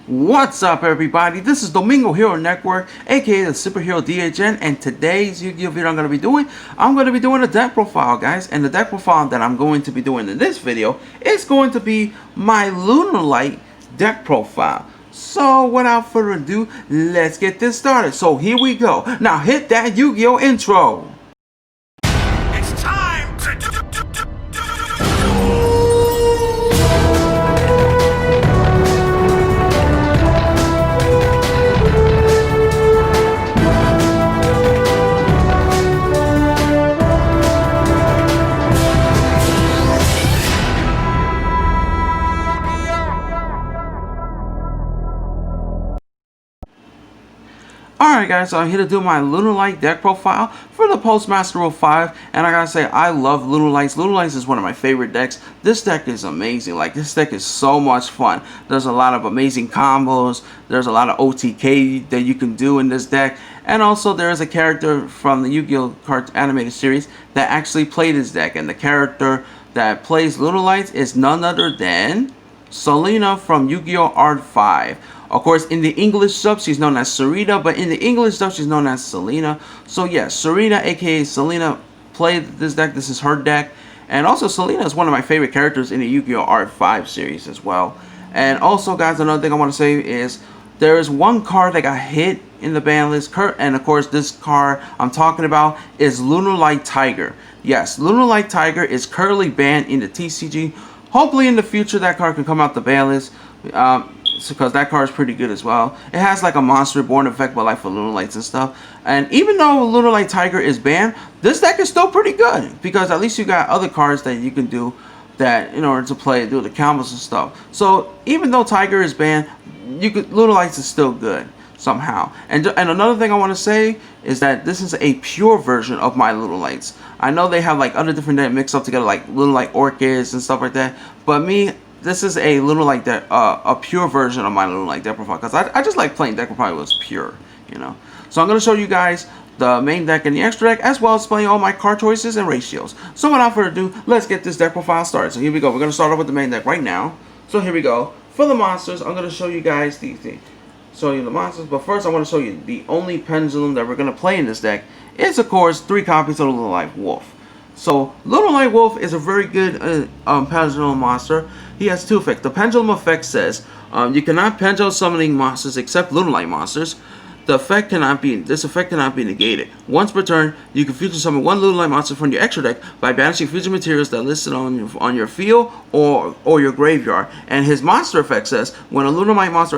What's up, everybody? This is Domingo Hero Network, aka the Superhero DHN, and today's Yu-Gi-Oh video I'm going to be doing a deck profile, guys. And the deck profile that I'm going to be doing in this video is going to be my Lunalight deck profile. So without further ado, let's get this started. So here we go. Now hit that Yu-Gi-Oh intro. It's time to Alright guys, so I'm here to do my Lunalight deck profile for the Postmaster 05, and I gotta say, I love Lunalights. Lunalights is one of my favorite decks. This deck is amazing. Like, this deck is so much fun. There's a lot of amazing combos, there's a lot of OTK that you can do in this deck, and also there is a character from the Yu-Gi-Oh! Card animated series that actually played this deck, and the character that plays Lunalights is none other than Selena from Yu-Gi-Oh! Art 5. Of course, in the English dub, she's known as Sarita, but in the English dub, she's known as Selena. So yeah, Sarita, aka Selena, played this deck. This is her deck. And also, Selena is one of my favorite characters in the Yu-Gi-Oh! Art 5 series as well. And also, guys, another thing I want to say is there is one card that got hit in the ban list. And of course, this card I'm talking about is Lunalight Tiger. Yes, Lunalight Tiger is currently banned in the TCG. Hopefully, in the future, that card can come out the ban list. Because that card is pretty good as well. It has like a monster reborn effect, but like for Lunalights and stuff. And even though Lunalight Tiger is banned, this deck is still pretty good, because at least you got other cards that you can do that in order to do the combos and stuff. So even though Tiger is banned, Lunalights is still good somehow. And another thing I want to say is that this is a pure version of my Lunalights. I know they have like other different decks mixed up together, like Lunalight Orchids and stuff like that, but this is a Lunalight deck, a pure version of my Lunalight deck profile, because I just like playing deck profile was pure, you know. So I'm going to show you guys the main deck and the extra deck, as well as playing all my card choices and ratios. So without further ado, let's get this deck profile started. So here we go. We're going to start off with the main deck right now. So here we go. For the monsters, I'm going to show you guys the monsters, but first I want to show you the only pendulum that we're going to play in this deck is, of course, 3 copies of the Lunalight Wolf. So, Lunalight Wolf is a very good pendulum monster. He has 2 effects. The pendulum effect says you cannot pendulum summoning monsters except Lunalight monsters. This effect cannot be negated. Once per turn, you can fusion summon 1 Lunalight monster from your extra deck by banishing fusion materials that are listed on your field or your graveyard. And his monster effect says when a Lunalight monster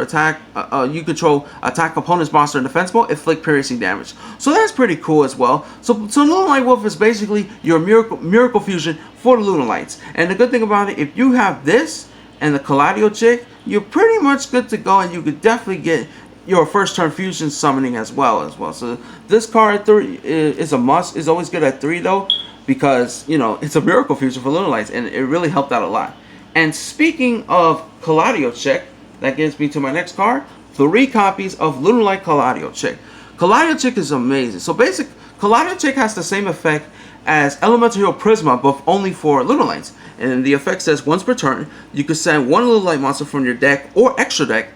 you control attack opponent's monster in defense mode, inflict piercing damage. So that's pretty cool as well. So Lunalight Wolf is basically your miracle fusion for the Lunalights. And the good thing about it, if you have this and the Kalladio chick, you're pretty much good to go, and you could definitely get your first turn fusion summoning as well. So this card 3 is a must. It's always good at 3 though, because you know it's a miracle fusion for Lunalights, and it really helped out a lot. And speaking of Kalladio Chick, that gets me to my next card: 3 copies of Lunalight Kalladio Chick. Kalladio Chick is amazing. So Kalladio Chick has the same effect as Elemental Hero Prisma, but only for Lunalights. And the effect says once per turn, you can send 1 Lunalight monster from your deck or extra deck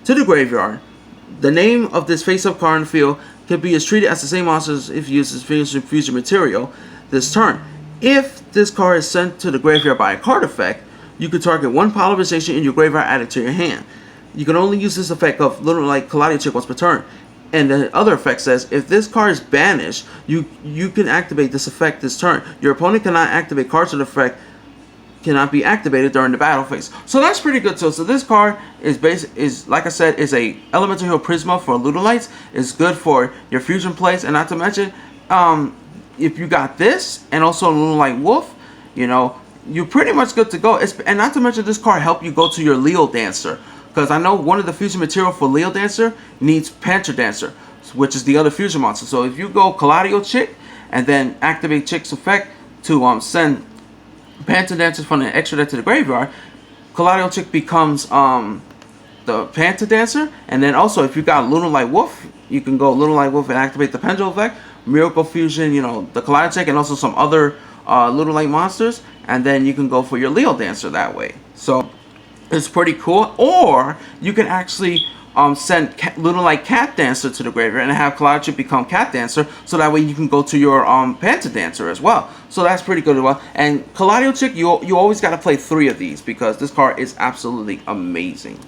to the graveyard. The name of this face-up card in the field can be treated as the same monster if you use this fusion material this turn. If this card is sent to the graveyard by a card effect, you can target 1 polarization in your graveyard added to your hand. You can only use this effect of Lunalight Kalladio Chick once per turn. And the other effect says if this card is banished, you can activate this effect this turn. Your opponent cannot activate cards with the effect cannot be activated during the battle phase. So that's pretty good too. So this card is like I said, is a Elemental Hero Prisma for Lunalights. It's good for your fusion plays, and not to mention, if you got this and also Lunalight Wolf, you know, you're pretty much good to go. And not to mention, this card help you go to your Leo Dancer, because I know one of the fusion material for Leo Dancer needs Panther Dancer, which is the other fusion monster. So if you go Kalladio Chick and then activate Chick's effect to send Panther Dancer from the extra deck to the graveyard, Kalladio Chick becomes the Panther Dancer. And then also, if you got Lunalight Wolf, you can go Lunalight Wolf and activate the Pendulum effect, Miracle Fusion, you know, the Kalladio Chick, and also some other Lunalight monsters. And then you can go for your Leo Dancer that way. So It's pretty cool. Or you can actually send Lunalight Cat Dancer to the graveyard and have Cloud Chip become Cat Dancer, so that way you can go to your Panther Dancer as well. So that's pretty good as well. And Kalladio Chick, you always got to play 3 of these because this card is absolutely amazing.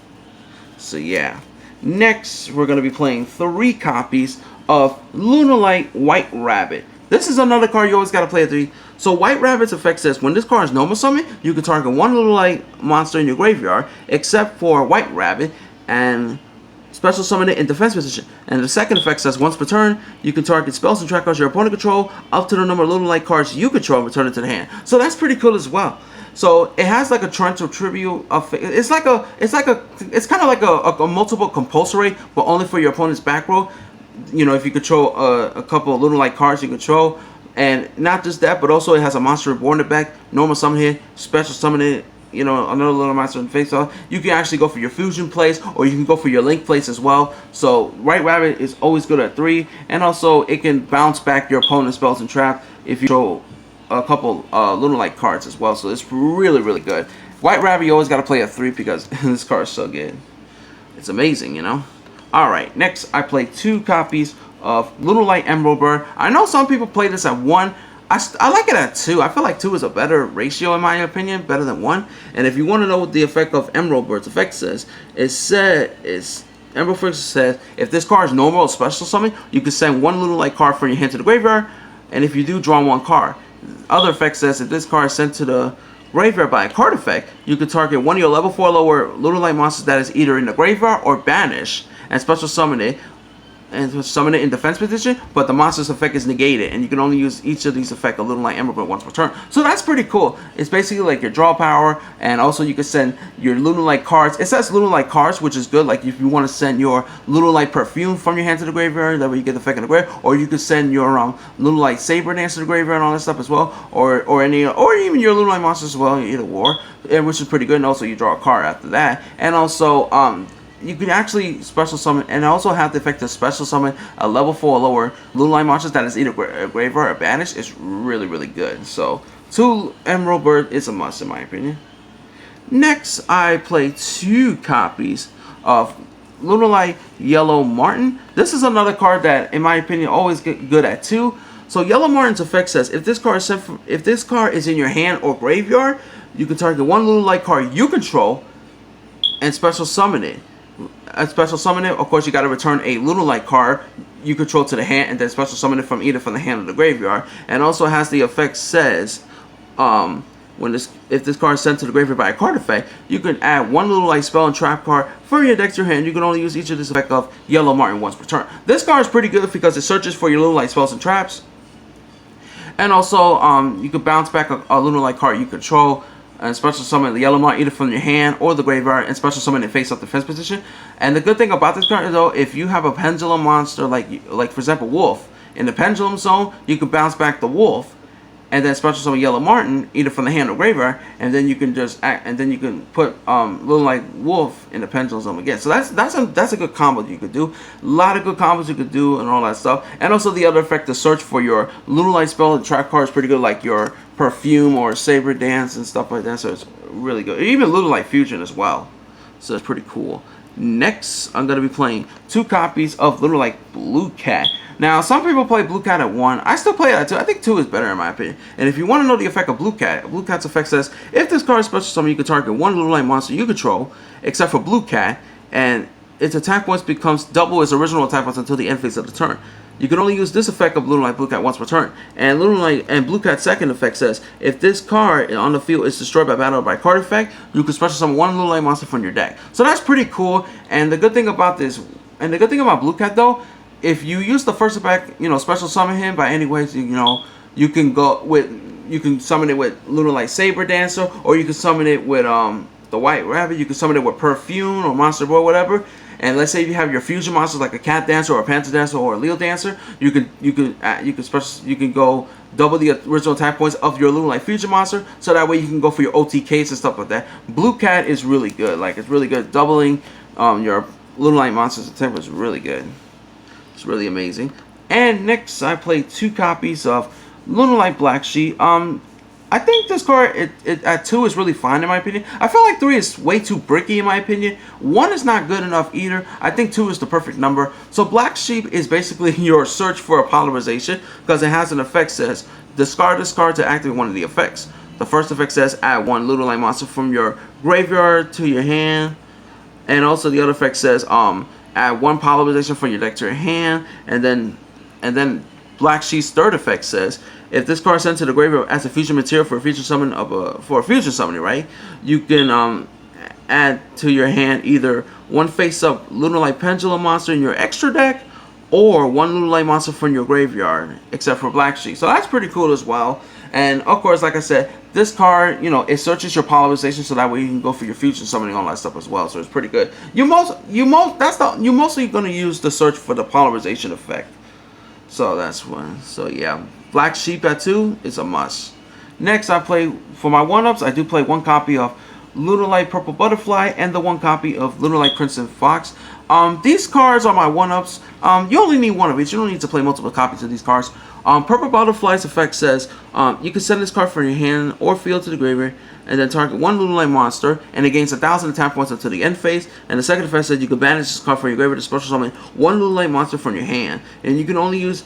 So yeah. Next, we're going to be playing 3 copies of Lunalight White Rabbit. This is another card you always got to play at 3. So White Rabbit's effect says, when this card is normal summon, you can target 1 Lunalight monster in your graveyard, except for White Rabbit, and special summon it in defense position. And the second effect says, once per turn, you can target spells and track cards your opponent control up to the number of Lunalight cards you control and return it to the hand. So that's pretty cool as well. So it has like a torrential tribute. It's kind of like a multiple compulsory, but only for your opponent's back row. You know, if you control a couple of Lunalight cards you control, and not just that, but also it has a monster reborn in the back, normal summon here, special summon it. You know, another little monster in face off. You can actually go for your fusion plays, or you can go for your link plays as well. So White Rabbit is always good at 3, and also it can bounce back your opponent's spells and trap if you throw a couple Lunalight cards as well. So it's really, really good. White Rabbit, you always got to play at 3 because this card is so good. It's amazing, you know. Alright, next I play 2 copies of Lunalight Emerald Bird. I know some people play this at 1. I like it at 2. I feel like 2 is a better ratio in my opinion, better than 1. And if you want to know what the effect of Emerald Bird's effect says, Emerald Bird says, if this card is normal or special summon, you can send 1 Lunalight card from your hand to the graveyard, and if you do, draw 1 card. Other effect says, if this card is sent to the graveyard by a card effect, you can target 1 of your level 4 lower Lunalight monsters that is either in the graveyard or banished, and special summon it, and summon it in defense position, but the monster's effect is negated, and you can only use each of these effects of Lunalight Emerald Bird once per turn. So that's pretty cool. It's basically like your draw power, and also you can send your Lunalight cards. It says Lunalight cards, which is good. Like if you want to send your Lunalight Perfume from your hand to the graveyard, that way you get the effect in the graveyard, or you could send your Lunalight Saber Dance to the graveyard and all that stuff as well, or even your Lunalight monsters as well, either war, which is pretty good. And also you draw a card after that, and also you can actually special summon, and also have the effect of special summon a level 4 or lower Lunalight monsters that is either graveyard or banished. Is really, really good. So 2 Emerald Bird is a must in my opinion. Next, I play 2 copies of Lunalight Yellow Martin. This is another card that, in my opinion, always get good at 2. So Yellow Martin's effect says, if this card is in your hand or graveyard, you can target 1 Lunalight card you control and special summon it. Of course, you got to return a Lunalight card you control to the hand, and then special summon it from either from the hand or the graveyard. And also has the effect says, if this card is sent to the graveyard by a card effect, you can add 1 Lunalight spell and trap card from your deck to your hand. You can only use each of this effect of Yellow Martin once per turn. This card is pretty good because it searches for your Lunalight spells and traps, and also you can bounce back a Lunalight card you control, and special summon the Yellow Martin either from your hand or the graveyard, and special summon it face up defense position. And the good thing about this card is, though, if you have a Pendulum monster like for example Wolf in the Pendulum zone, you can bounce back the Wolf, and then special summon Yellow Martin either from the hand or graveyard, and then you can just put Lunalight Wolf in the Pendulum zone again. So that's a good combo you could do. A lot of good combos you could do and all that stuff. And also the other effect to search for your Lunalight spell and trap card is pretty good, like your Perfume or Saber Dance and stuff like that. So it's really good. Even Lunalight Fusion as well. So it's pretty cool. Next, I'm going to be playing 2 copies of Lunalight Blue Cat. Now, some people play Blue Cat at 1. I still play it at 2. I think 2 is better in my opinion. And if you want to know the effect of Blue Cat's effect says, if this card is special summon, you can target 1 Lunalight monster you control, except for Blue Cat, and its attack points becomes double its original attack points until the end phase of the turn. You can only use this effect of Lunalight Blue Cat once per turn. And Blue Cat's second effect says, if this card on the field is destroyed by battle or by card effect, you can special summon 1 Lunalight monster from your deck. So that's pretty cool. And the good thing about Blue Cat though, if you use the first effect, special summon him by any ways, you can summon it with Lunalight Saber Dancer, or you can summon it with the White Rabbit. You can summon it with Perfume or Monster Boy, whatever. And let's say you have your fusion monsters like a Cat Dancer or a Panther Dancer or a Leo Dancer, you can go double the original attack points of your Lunalight fusion monster, so that way you can go for your OTKs and stuff like that. Blue Cat is really good. Like, it's really good. Doubling your Lunalight monsters attack is really good. It's really amazing. And next, I played 2 copies of Lunalight Black Sheep. I think this card it at 2 is really fine in my opinion. I feel like 3 is way too bricky in my opinion. 1 is not good enough either. I think 2 is the perfect number. So Black Sheep is basically your search for a polarization because it has an effect says discard this card to activate one of the effects. The first effect says add 1 Lunalight monster from your graveyard to your hand, and also the other effect says add 1 polarization from your deck to your hand, and then Black Sheep's third effect says if this card is sent to the graveyard as a fusion material for a fusion summon for a fusion summoning, right? You can add to your hand either 1 face-up Lunalight Pendulum monster in your extra deck, or 1 Lunalight monster from your graveyard, except for Black Sheep. So that's pretty cool as well. And of course, like I said, this card, you know, it searches your polarization so that way you can go for your fusion summoning, all that stuff as well. So it's pretty good. You're mostly gonna use the search for the polarization effect. So that's one. So yeah, Black Sheep at 2 is a must. Next, I play for my 1-ups. I do play 1 copy of Lunalight Purple Butterfly and the 1 copy of Lunalight Crimson Fox. These cards are my 1-ups. You only need 1 of each. You don't need to play multiple copies of these cards. Purple Butterfly's effect says you can send this card from your hand or field to the graveyard and then target 1 Lunalight monster, and it gains 1,000 attack points until the end phase. And the second effect says you can banish this card from your graveyard to special summon 1 Lunalight monster from your hand, and you can only use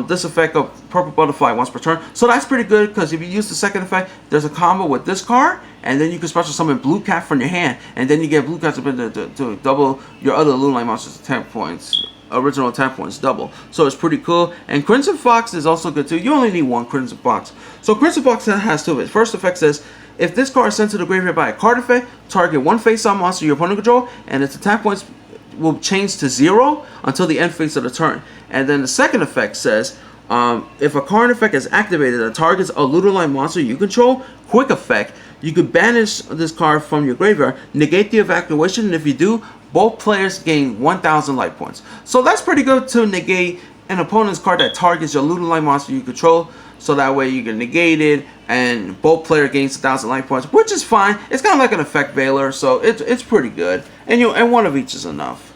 this effect of Purple Butterfly once per turn. So that's pretty good because if you use the second effect, there's a combo with this card, and then you can special summon Blue Cat from your hand, and then you get Blue Cat to double your other Lunalight monster's attack points. Original attack points double. So it's pretty cool. And Crimson Fox is also good too. You only need 1 Crimson Fox. So Crimson Fox has 2 of it. First effect says if this card is sent to the graveyard by a card effect, target 1 face-up monster your opponent control, and its attack points will change to 0 until the end phase of the turn. And then the second effect says if a card effect is activated that targets a Lunalight monster you control, quick effect, you could banish this card from your graveyard, negate the evacuation, and if you do, both players gain 1,000 life points. So that's pretty good to negate an opponent's card that targets your Lunalight monster you control. So that way you can negate it, and both player gains 1,000 life points, which is fine. It's kind of like an effect veiler, so it's pretty good. And 1 of each is enough.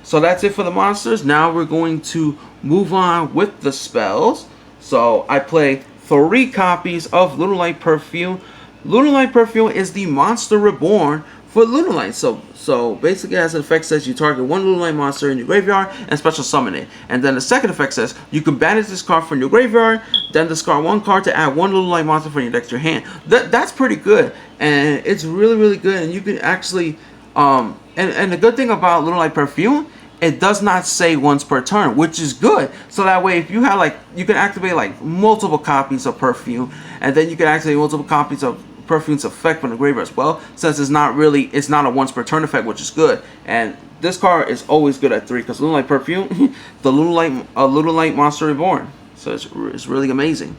So that's it for the monsters. Now we're going to move on with the spells. So I play 3 copies of Lunalight Perfume. Lunalight Perfume is the monster reborn for Lunalight. So basically as an effect says you target 1 Lunalight monster in your graveyard and special summon it. And then the second effect says you can banish this card from your graveyard, then discard 1 card to add 1 Lunalight monster from your deck to your hand. That's pretty good. And it's really good, and you can actually and the good thing about Lunalight Perfume, it does not say once per turn, which is good. So that way if you have you can activate multiple copies of Perfume, and then you can activate multiple copies of Perfume's effect from the graveyard as well, since it's not a once per turn effect, which is good. And this card is always good at 3 because Lunalight Perfume, the Lunalight monster reborn. So it's really amazing.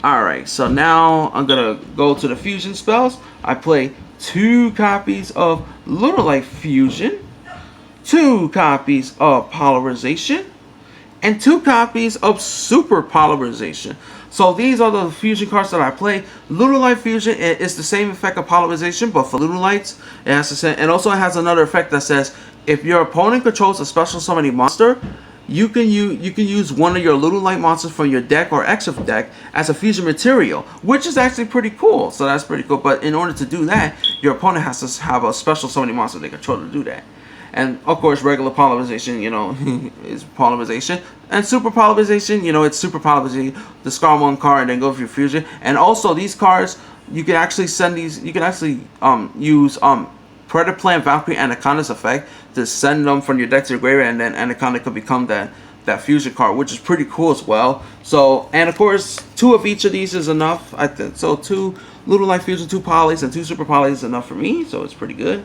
Alright, so now I'm gonna go to the fusion spells. I play 2 copies of Lunalight Fusion, 2 copies of Polarization, and 2 copies of Super Polarization. So these are the fusion cards that I play. Lunalight Fusion is the same effect of Polarization, but for Lunalights, it has the same, and also it has another effect that says if your opponent controls a special summoning monster, you can use 1 of your Lunalight monsters from your deck or extra deck as a fusion material, which is actually pretty cool. So that's pretty cool. But in order to do that, your opponent has to have a special summoning monster they control to do that. And of course, regular Polarization, is Polarization. And Super Polarization, it's Super Polarization. Discard 1 card and then go for your fusion. And also, these cards, you can actually send these. You can actually use Predator Plant Valkyrie Anaconda's effect to send them from your deck to your graveyard, and then Anaconda could become that fusion card, which is pretty cool as well. So, and of course, 2 of each of these is enough. I think so. 2 Lunalight Fusion, 2 Polys, and 2 Super Polys is enough for me. So it's pretty good.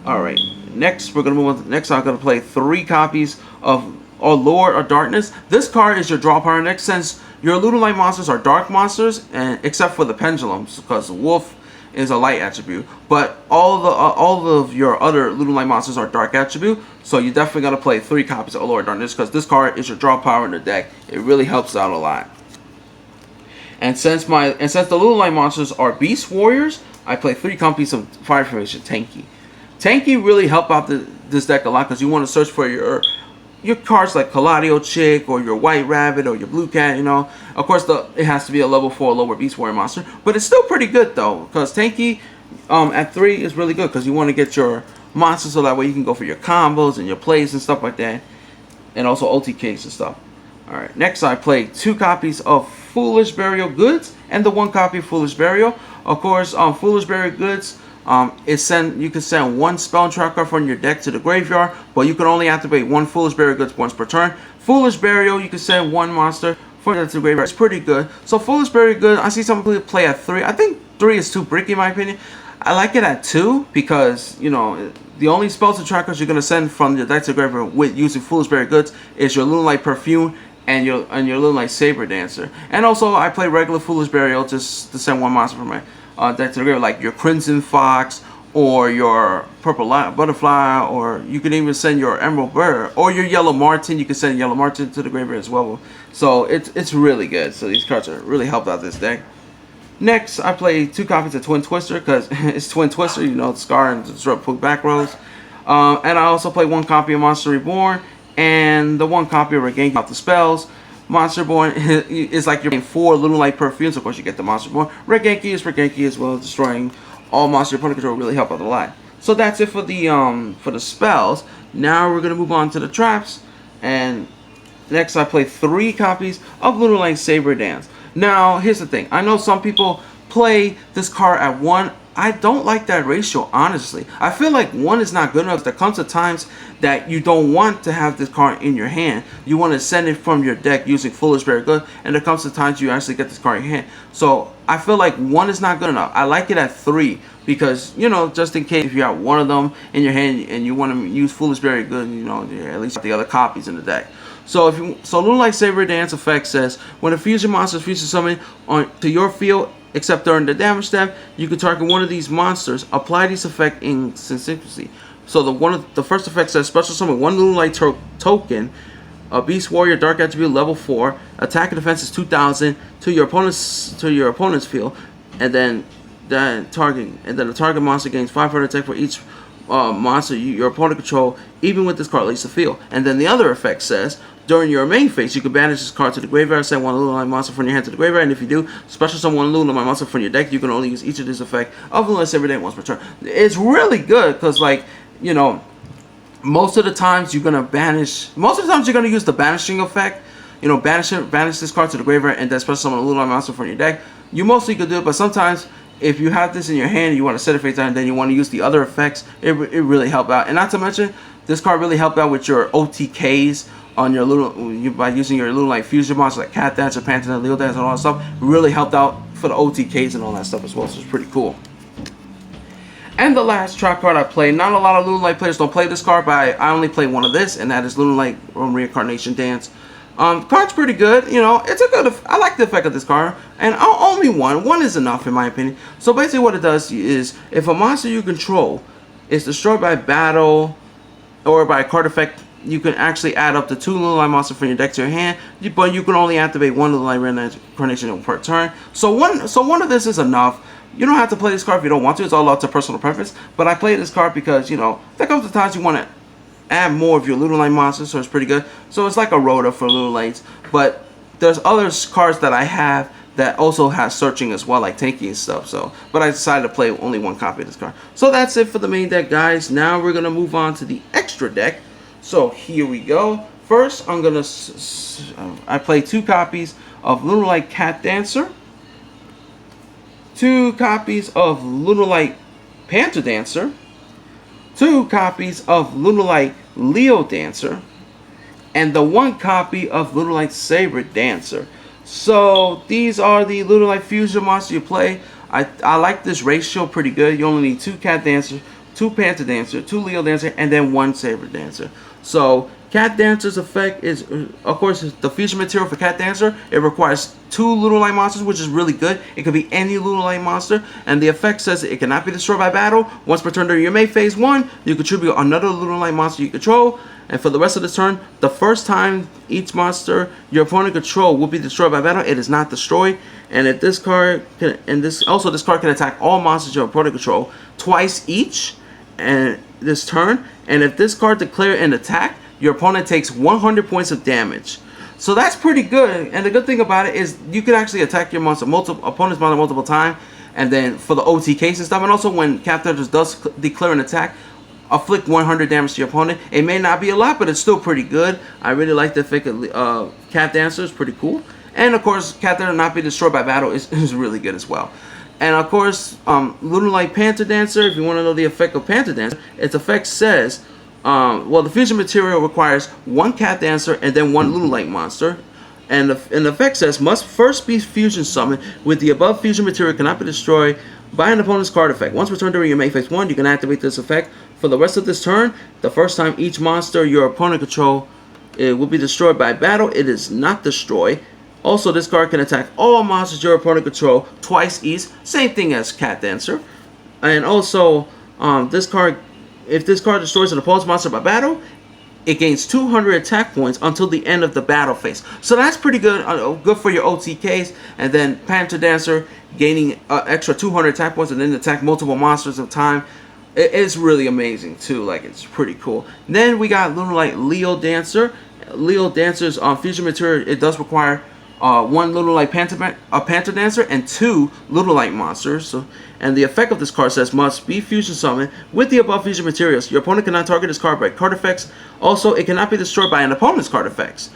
All right. Next, we're gonna move on. Next, I'm gonna play 3 copies of Lord of Darkness. This card is your draw power deck, since your Lunalight monsters are dark monsters, and except for the pendulums, because Wolf is a light attribute. But all of your other Lunalight monsters are dark attribute. So you definitely gotta play 3 copies of Lord of Darkness, because this card is your draw power in the deck. It really helps out a lot. And since the Lunalight monsters are Beast Warriors, I play 3 copies of Fire Formation Tanky. Tanky really help out this deck a lot, because you want to search for your your cards like Caladio Chick or your White Rabbit or your Blue Cat, you know. Of course, it has to be a level 4 lower Beast Warrior monster, but it's still pretty good though, because Tanky at 3 is really good because you want to get your monsters so that way you can go for your combos and your plays and stuff like that, and also OTKs and stuff. Alright, next I play 2 copies of Foolish Burial Goods and the 1 copy of Foolish Burial. Of course, Foolish Burial Goods, you can send 1 spell tracker from your deck to the graveyard, but you can only activate 1 Foolish Burial Goods once per turn. Foolish Burial, you can send 1 monster from the graveyard. It's pretty good. So Foolish Burial Goods, I see some people play at 3. I think 3 is too bricky in my opinion. I like it at 2 because, you know, the only spells and trackers you're going to send from your deck to the graveyard with using Foolish Burial Goods is your Lunalight Perfume and your Lunalight Saber Dancer. And also, I play regular Foolish Burial just to send 1 monster from my deck to the graveyard, like your Crimson Fox or your Purple Butterfly, or you can even send your Emerald Bird or your Yellow Martin. You can send Yellow Martin to the graveyard as well. So it's really good. So these cards are really helped out this deck. Next, I play 2 copies of Twin Twister because it's Twin Twister, you know, Scar and Disrupt Pook back rows. And I also play 1 copy of Monster Reborn and the 1 copy of Regain off the spells. Monster Reborn is like you're playing 4 Lunalight Perfumes. Of course, you get the Monster Reborn. Regenki is Regenki as well, destroying all monster opponent control. Really help out a lot. So that's it for the spells. Now we're gonna move on to the traps. And next, I play 3 copies of Lunalight Saber Dance. Now, here's the thing. I know some people play this card at 1. I don't like that ratio, honestly. I feel like 1 is not good enough. There comes to times that you don't want to have this card in your hand. You want to send it from your deck using Foolish Burial Good, and there comes to times you actually get this card in your hand. So, I feel like 1 is not good enough. I like it at 3 because, you know, just in case if you have 1 of them in your hand and you want to use Foolish Burial Good, you know, at least the other copies in the deck. So Lunalight Saber Dance effect says when a fusion monster is fusion summoned to your field, except during the damage step, you can target 1 of these monsters. Apply this effect in synchronicity. So the first effect says special summon 1 Lunalight token, a Beast Warrior Dark Attribute level 4. Attack and defense is 2,000 to your opponent's field, and then the target monster gains 500 attack for each monster your opponent control, even with this card leaves the field. And then the other effect says during your main phase, you can banish this card to the graveyard, send 1 Lunalight monster from your hand to the graveyard, and if you do, special summon 1 Lunalight monster from your deck. You can only use each of this effect of Lunalight Saber Dance once per turn. It's really good because, like, you know, most of the times you're gonna use the banishing effect. You know, banish this card to the graveyard and then special summon a Lunalight monster from your deck. You mostly could do it, but sometimes if you have this in your hand and you want to set it face down and then you want to use the other effects, it really help out. And not to mention, this card really helped out with your OTKs on your by using your Lunalight fusion monsters like Cat Dancer, Panther, Leo Dance, and all that stuff. Really helped out for the OTKs and all that stuff as well, so it's pretty cool. And the last trap card I play, not a lot of Lunalight players don't play this card, but I only play 1 of this, and that is Lunalight Reincarnation Dance. The card's pretty good, you know, I like the effect of this card, and only 1 is enough in my opinion. So basically what it does is, if a monster you control is destroyed by battle or by a card effect, you can actually add up to 2 Lunalight monsters from your deck to your hand, but you can only activate 1 Lunalight Reincarnation per turn. So one of this is enough. You don't have to play this card if you don't want to, it's all up to personal preference, but I play this card because, you know, there comes to times you want to add more of your Lunalight monsters, so it's pretty good. So it's like a Rhoda for Lunalights, but there's other cards that I have that also has searching as well, like Tanky and stuff. So, but I decided to play only 1 copy of this card. So that's it for the main deck, guys. Now we're gonna move on to the extra deck. So here we go. First, I play 2 copies of Lunalight Cat Dancer, 2 copies of Lunalight Panther Dancer, 2 copies of Lunalight Leo Dancer, and the 1 copy of Lunalight Saber Dancer. So these are the Lunalight fusion monsters you play. I like this ratio pretty good. You only need 2 Cat Dancer, 2 Panther Dancer, 2 Leo Dancer, and then 1 Saber Dancer. So Cat Dancer's effect is, of course, the fusion material for Cat Dancer. It requires 2 Lunalight monsters, which is really good. It could be any Lunalight monster, and the effect says it cannot be destroyed by battle. Once per turn during your main phase 1, you contribute another Lunalight monster you control, and for the rest of the turn, the first time each monster your opponent control will be destroyed by battle, it is not destroyed. And if this card can, this card can attack all monsters your opponent control twice each, and this turn. And if this card declares an attack, your opponent takes 100 points of damage. So that's pretty good. And the good thing about it is you can actually attack your opponent's monster multiple times, and then for the OTKs and stuff. And also when Cap Dancers does declare an attack, afflict 100 damage to your opponent. It may not be a lot, but it's still pretty good. I really like the effect of Cap Dancers, pretty cool. And of course, Cap Dancer not be destroyed by battle is really good as well. And of course, Lunalight Panther Dancer, if you want to know the effect of Panther Dancer, its effect says, well, the fusion material requires one Cat Dancer and then one Lunalight monster. And the effect says, must first be fusion summoned with the above fusion material cannot be destroyed by an opponent's card effect. Once returned during your main phase 1, you can activate this effect for the rest of this turn. The first time each monster your opponent control will be destroyed by battle, it is not destroyed. Also, this card can attack all monsters your opponent control twice each, same thing as Cat Dancer. And also, this card, if this card destroys an opponent's monster by battle, it gains 200 attack points until the end of the battle phase. So that's pretty good, good for your OTKs. And then Panther Dancer gaining extra 200 attack points and then attack multiple monsters at a time. It's really amazing too, like it's pretty cool. Then we got Lunalight Leo Dancer. Leo Dancer's fusion material, it does require one Lunalight Panther Dancer and 2 Lunalight monsters. So, and the effect of this card says must be fusion summoned with the above fusion materials. Your opponent cannot target this card by card effects. Also, it cannot be destroyed by an opponent's card effects.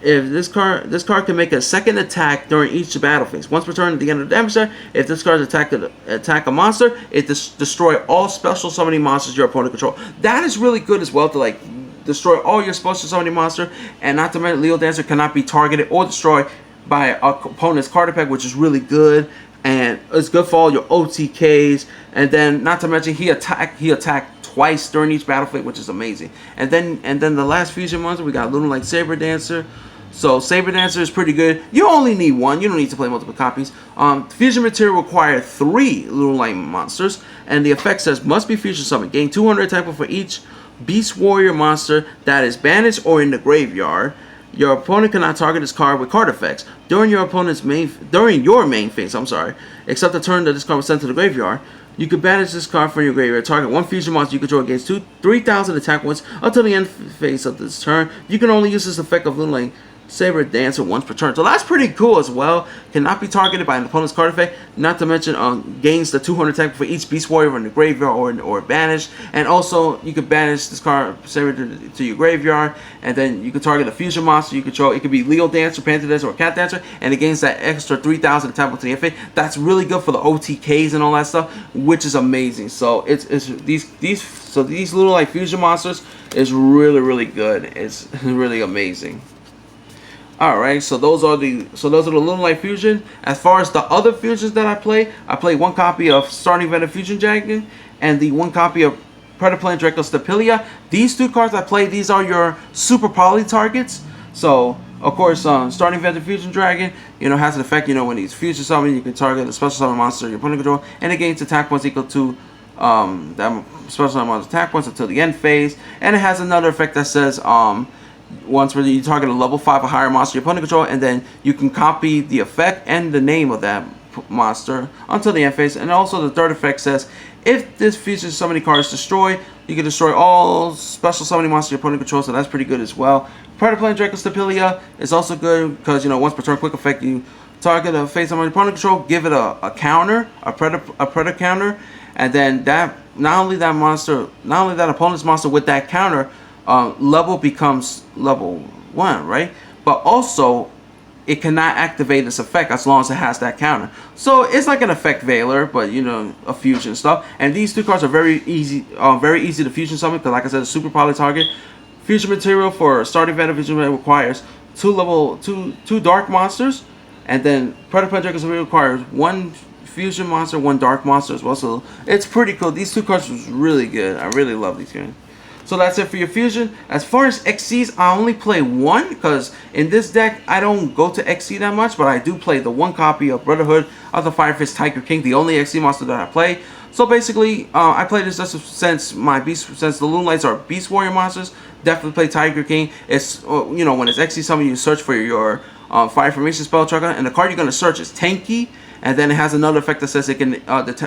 If this card can make a second attack during each battle phase. Once returned at the end of the damage turn, if this card attack a monster, it destroy all special summoning monsters your opponent control. That is really good as well to like destroy all your special summoning monster, and not to mention Leo Dancer cannot be targeted or destroyed by an opponent's card effect, which is really good, and it's good for all your OTKs. And then not to mention he attacked twice during each battle phase, which is amazing. And then the last fusion monster we got Lunalight Saber Dancer. So Saber Dancer is pretty good. You only need one. You don't need to play multiple copies. Fusion material require 3 Lunalight monsters, and the effect says must be fusion summoned. Gain 200 attack points for each Beast Warrior monster that is banished or in the graveyard. Your opponent cannot target this card with card effects during your main phase. Except the turn that this card was sent to the graveyard. You can banish this card from your graveyard. Target one fusion monster you control against 3,000 attack points until the end phase of this turn. You can only use this effect of Lunalight Saber Dancer once per turn. So that's pretty cool as well. Cannot be targeted by an opponent's card effect. Not to mention gains the 200 attack for each Beast Warrior in the graveyard or banished. And also you can banish this card Saber to your graveyard, and then you can target a fusion monster you control. It could be Leo Dancer, Panther Dancer, or Cat Dancer, and it gains that extra 3,000 attack to the end phase. That's really good for the OTKs and all that stuff, which is amazing. So these Lunalight fusion monsters is really good. It's really amazing. Alright, so those are the Lunalight fusion. As far as the other fusions that I play one copy of Starting Event of Fusion Dragon and the one copy of Predaplan Draco Stapilia. These 2 cards I play, these are your super poly targets. So of course, Starting Event of Fusion Dragon, has an effect, when he's fusion summoned, you can target a special summon monster your opponent control, and it gains attack points equal to that special summon monster attack points until the end phase. And it has another effect that says once where you target a level 5 or higher monster your opponent control, and then you can copy the effect and the name of that monster until the end phase. And also the third effect says if this fusion summoning card is destroyed, you can destroy all special summoning monsters your opponent controls. So that's pretty good as well. Predaplan Draco Stapilia is also good because once per turn quick effect, you target a face on your opponent control, give it a counter, a predator counter, and then that not only that opponent's monster with that counter level becomes level 1, right? But also it cannot activate this effect as long as it has that counter. So it's like an effect veiler, but a fusion stuff. And these 2 cards are very easy to fusion summon because, like I said, a super poly target. Fusion material for Starting Event of Fusion requires 2 dark monsters, and then Predaplan Draco Stapilia requires 1 fusion monster, 1 dark monster as well. So it's pretty cool. These 2 cards was really good. I really love these games. So that's it for your fusion. As far as XCs, I only play 1 because in this deck I don't go to XC that much, but I do play the 1 copy of Brotherhood of the Firefist Tiger King, the only XC monster that I play. So basically, I play this just since the Lunalights are Beast Warrior monsters. Definitely play Tiger King. It's when it's XC summon, you search for your Fire Formation spell tracker, and the card you're gonna search is Tanky. And then it has another effect that says it can,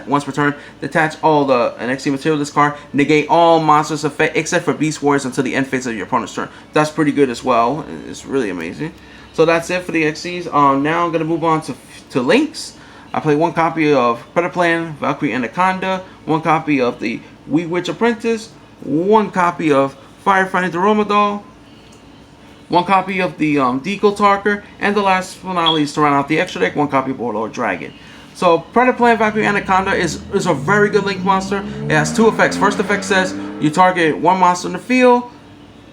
once per turn, detach all the NXT material of this card, negate all monsters effect except for Beast Warriors until the end phase of your opponent's turn. That's pretty good as well. It's really amazing. So that's it for the XCs. Now I'm going to move on to links. I play one copy of Predator Plan, Valkyrie Anaconda, one copy of the Wee Witch Apprentice, one copy of Firefighting Dromadol, one copy of the Deco Talker, and the last but not least, to round out the extra deck, one copy of Warlord Dragon. So Predator Plan Valkyrie Anaconda is a very good link monster. It has two effects. First effect says you target one monster in the field,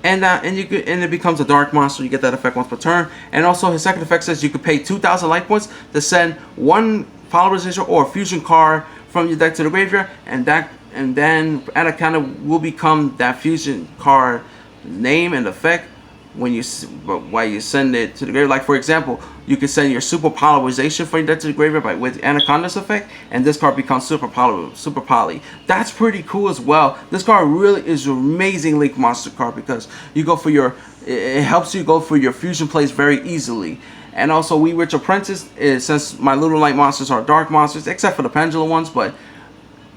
and it becomes a dark monster. You get that effect once per turn. And also his second effect says you could pay 2,000 life points to send one Polarization or a fusion card from your deck to the graveyard, and then Anaconda will become that fusion card name and effect when you send it to the graveyard. Like for example, you can send your Super Polarization from your deck to the graveyard with Anaconda's effect, and this card becomes Super Poly. That's pretty cool as well. This card really is an amazing link monster card because you go for your, it helps you go for your fusion plays very easily. And also, Wee Witch Apprentice, since my Lunalight monsters are dark monsters, except for the Pendulum ones, but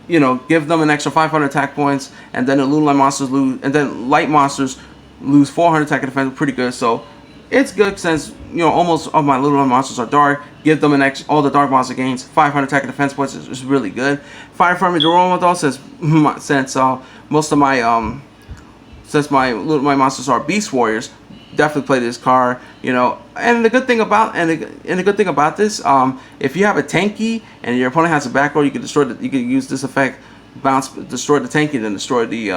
you know, give them an extra 500 attack points, and then the Lunalight monsters lose, and then light monsters lose 400 attack and defense. Pretty good. So it's good since, you know, almost all my Lunalight monsters are dark. Give them an extra, all the dark monster gains 500 attack and defense points is really good. Firefighting Dromadol says since most of my since my monsters are Beast Warriors, definitely play this card, you know. And the good thing about this, if you have a tanky and your opponent has a back row, you can use this effect, destroy the tanky, then destroy the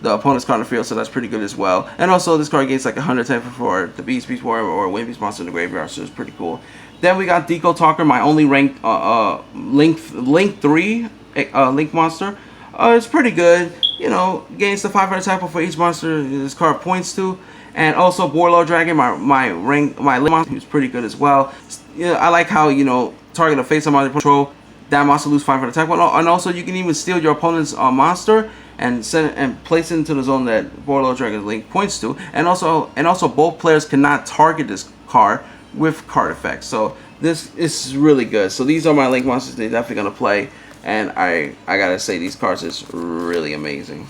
opponent's card in the field. So that's pretty good as well. And also this card gains like 110 for the Beast Warrior or Wind Beast monster in the graveyard, so it's pretty cool. Then we got Deco Talker, my only ranked link 3 link monster. It's pretty good, you know. Gains the 500 attack for each monster this card points to. And also Warlord Dragon, my link monster, who's pretty good as well. You know, I like how, you know, target a face monster control, that monster lose 500 attack. And also you can even steal your opponent's monster and place it into the zone that Warlord Dragon link points to. And also both players cannot target this card with card effects. So this is really good. So these are my link monsters. They're definitely gonna play, and I gotta say these cards is really amazing.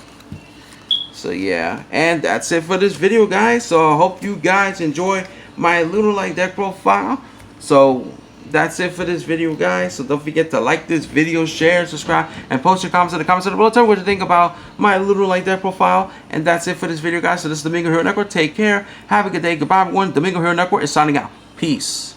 So yeah, and that's it for this video, guys. So I hope you guys enjoy my Lunalight deck profile. So that's it for this video, guys. So don't forget to like this video, share, subscribe, and post your comments in the comments below. Tell me what you think about my Lunalight deck profile. And that's it for this video, guys. So this is Domingo Hero Network. Take care. Have a good day. Goodbye, everyone. Domingo Hero Network is signing out. Peace.